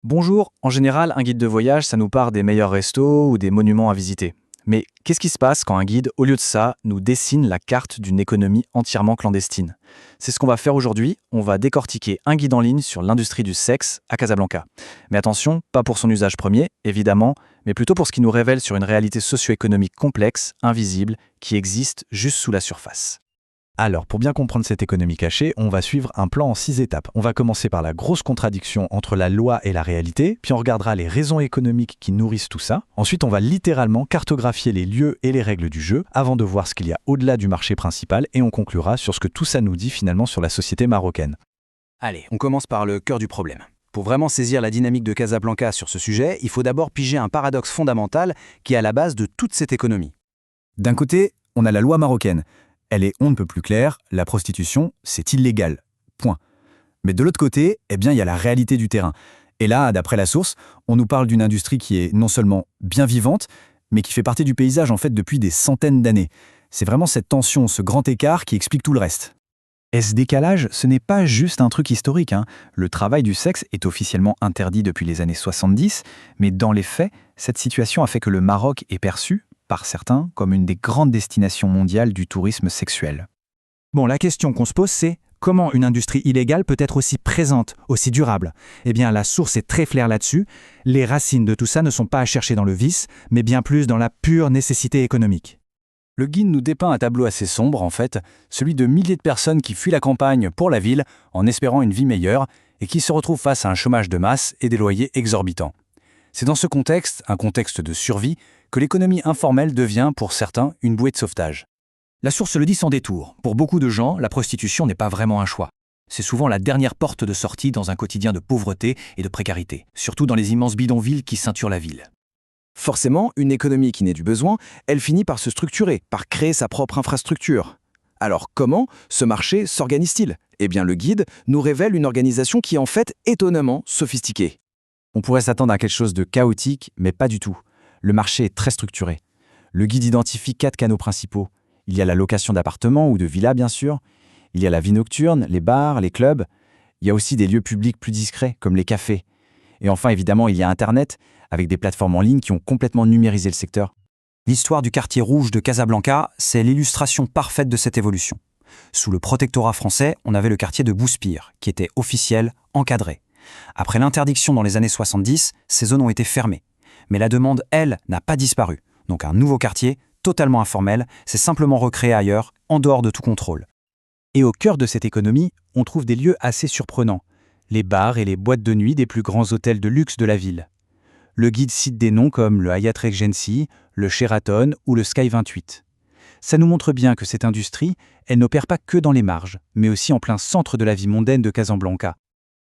Bonjour, en général, un guide de voyage, ça nous part des meilleurs restos ou des monuments à visiter. Mais qu'est-ce qui se passe quand un guide, au lieu de ça, nous dessine la carte d'une économie entièrement clandestine? C'est ce qu'on va faire aujourd'hui, on va décortiquer un guide en ligne sur l'industrie du sexe à Casablanca. Mais attention, pas pour son usage premier, évidemment, mais plutôt pour ce qui nous révèle sur une réalité socio-économique complexe, invisible, qui existe juste sous la surface. Alors, pour bien comprendre cette économie cachée, on va suivre un plan en 6 étapes. On va commencer par la grosse contradiction entre la loi et la réalité, puis on regardera les raisons économiques qui nourrissent tout ça. Ensuite, on va littéralement cartographier les lieux et les règles du jeu, avant de voir ce qu'il y a au-delà du marché principal, et on conclura sur ce que tout ça nous dit finalement sur la société marocaine. Allez, on commence par le cœur du problème. Pour vraiment saisir la dynamique de Casablanca sur ce sujet, il faut d'abord piger un paradoxe fondamental qui est à la base de toute cette économie. D'un côté, on a la loi marocaine. Elle est on ne peut plus claire, la prostitution, c'est illégal. Point. Mais de l'autre côté, il y a la réalité du terrain. Et là, d'après la source, on nous parle d'une industrie qui est non seulement bien vivante, mais qui fait partie du paysage en fait depuis des centaines d'années. C'est vraiment cette tension, ce grand écart qui explique tout le reste. Et ce décalage, ce n'est pas juste un truc historique. Le travail du sexe est officiellement interdit depuis les années 70, mais dans les faits, cette situation a fait que le Maroc est perçu, par certains, comme une des grandes destinations mondiales du tourisme sexuel. Bon, la question qu'on se pose, c'est comment une industrie illégale peut être aussi présente, aussi durable? Eh bien, la source est très claire là-dessus. Les racines de tout ça ne sont pas à chercher dans le vice, mais bien plus dans la pure nécessité économique. Le guide nous dépeint un tableau assez sombre, en fait, celui de milliers de personnes qui fuient la campagne pour la ville en espérant une vie meilleure et qui se retrouvent face à un chômage de masse et des loyers exorbitants. C'est dans ce contexte, un contexte de survie, que l'économie informelle devient, pour certains, une bouée de sauvetage. La source le dit sans détour. Pour beaucoup de gens, la prostitution n'est pas vraiment un choix. C'est souvent la dernière porte de sortie dans un quotidien de pauvreté et de précarité, surtout dans les immenses bidonvilles qui ceinturent la ville. Forcément, une économie qui naît du besoin, elle finit par se structurer, par créer sa propre infrastructure. Alors comment ce marché s'organise-t-il? Eh bien, le guide nous révèle une organisation qui est en fait étonnamment sophistiquée. On pourrait s'attendre à quelque chose de chaotique, mais pas du tout. Le marché est très structuré. Le guide identifie 4 canaux principaux. Il y a la location d'appartements ou de villas, bien sûr. Il y a la vie nocturne, les bars, les clubs. Il y a aussi des lieux publics plus discrets, comme les cafés. Et enfin, évidemment, il y a Internet, avec des plateformes en ligne qui ont complètement numérisé le secteur. L'histoire du quartier rouge de Casablanca, c'est l'illustration parfaite de cette évolution. Sous le protectorat français, on avait le quartier de Bouspire, qui était officiel, encadré. Après l'interdiction dans les années 70, ces zones ont été fermées. Mais la demande, elle, n'a pas disparu. Donc un nouveau quartier, totalement informel, s'est simplement recréé ailleurs, en dehors de tout contrôle. Et au cœur de cette économie, on trouve des lieux assez surprenants. Les bars et les boîtes de nuit des plus grands hôtels de luxe de la ville. Le guide cite des noms comme le Hyatt Regency, le Sheraton ou le Sky 28. Ça nous montre bien que cette industrie, elle n'opère pas que dans les marges, mais aussi en plein centre de la vie mondaine de Casablanca.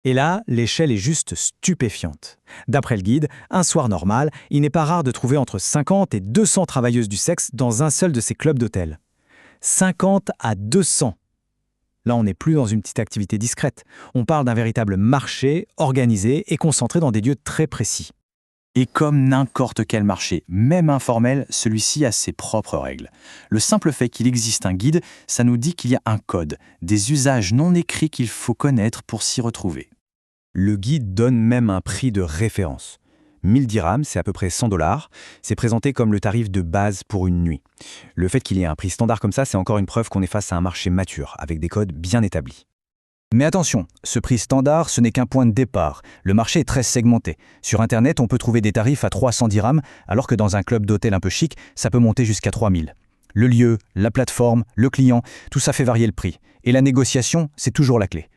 Et là, l'échelle est juste stupéfiante. D'après le guide, un soir normal, il n'est pas rare de trouver entre 50 et 200 travailleuses du sexe dans un seul de ces clubs d'hôtels. 50 à 200. Là, on n'est plus dans une petite activité discrète. On parle d'un véritable marché organisé et concentré dans des lieux très précis. Et comme n'importe quel marché, même informel, celui-ci a ses propres règles. Le simple fait qu'il existe un guide, ça nous dit qu'il y a un code, des usages non écrits qu'il faut connaître pour s'y retrouver. Le guide donne même un prix de référence. 1000 dirhams, c'est à peu près 100 $. C'est présenté comme le tarif de base pour une nuit. Le fait qu'il y ait un prix standard comme ça, c'est encore une preuve qu'on est face à un marché mature, avec des codes bien établis. Mais attention, ce prix standard, ce n'est qu'un point de départ. Le marché est très segmenté. Sur Internet, on peut trouver des tarifs à 300 dirhams, alors que dans un club d'hôtel un peu chic, ça peut monter jusqu'à 3000. Le lieu, la plateforme, le client, tout ça fait varier le prix. Et la négociation, c'est toujours la clé.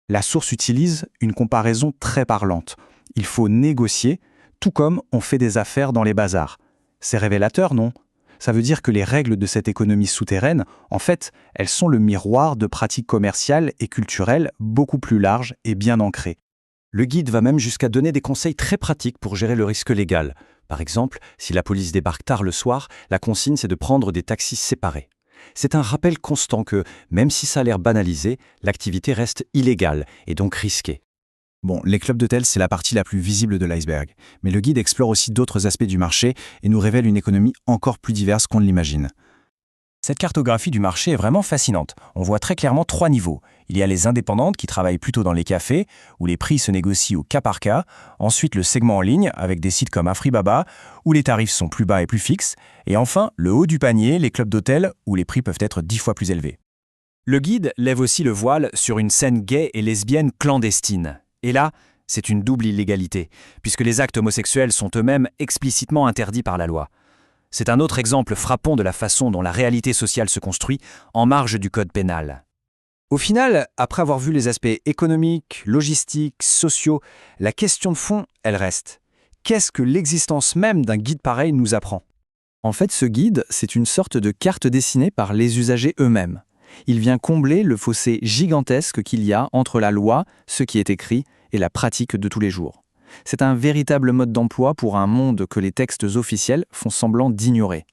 La source utilise une comparaison très parlante. Il faut négocier, tout comme on fait des affaires dans les bazars. C'est révélateur, non? Ça veut dire que les règles de cette économie souterraine, en fait, elles sont le miroir de pratiques commerciales et culturelles beaucoup plus larges et bien ancrées. Le guide va même jusqu'à donner des conseils très pratiques pour gérer le risque légal. Par exemple, si la police débarque tard le soir, la consigne c'est de prendre des taxis séparés. C'est un rappel constant que, même si ça a l'air banalisé, l'activité reste illégale et donc risquée. Bon, les clubs d'hôtels, c'est la partie la plus visible de l'iceberg. Mais le guide explore aussi d'autres aspects du marché et nous révèle une économie encore plus diverse qu'on ne l'imagine. Cette cartographie du marché est vraiment fascinante. On voit très clairement 3 niveaux. Il y a les indépendantes qui travaillent plutôt dans les cafés, où les prix se négocient au cas par cas. Ensuite, le segment en ligne, avec des sites comme Afribaba, où les tarifs sont plus bas et plus fixes. Et enfin, le haut du panier, les clubs d'hôtels, où les prix peuvent être 10 fois plus élevés. Le guide lève aussi le voile sur une scène gay et lesbienne clandestine. Et là, c'est une double illégalité, puisque les actes homosexuels sont eux-mêmes explicitement interdits par la loi. C'est un autre exemple frappant de la façon dont la réalité sociale se construit en marge du code pénal. Au final, après avoir vu les aspects économiques, logistiques, sociaux, la question de fond, elle reste. Qu'est-ce que l'existence même d'un guide pareil nous apprend ? En fait, ce guide, c'est une sorte de carte dessinée par les usagers eux-mêmes. Il vient combler le fossé gigantesque qu'il y a entre la loi, ce qui est écrit, et la pratique de tous les jours. C'est un véritable mode d'emploi pour un monde que les textes officiels font semblant d'ignorer.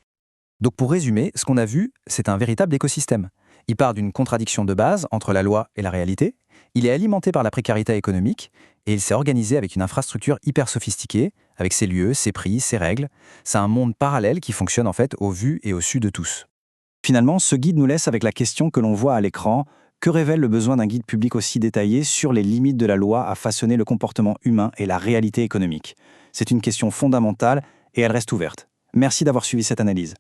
Donc pour résumer, ce qu'on a vu, c'est un véritable écosystème. Il part d'une contradiction de base entre la loi et la réalité, il est alimenté par la précarité économique, et il s'est organisé avec une infrastructure hyper sophistiquée, avec ses lieux, ses prix, ses règles. C'est un monde parallèle qui fonctionne en fait au vu et au su de tous. Finalement, ce guide nous laisse avec la question que l'on voit à l'écran: que révèle le besoin d'un guide public aussi détaillé sur les limites de la loi à façonner le comportement humain et la réalité économique ? C'est une question fondamentale et elle reste ouverte. Merci d'avoir suivi cette analyse.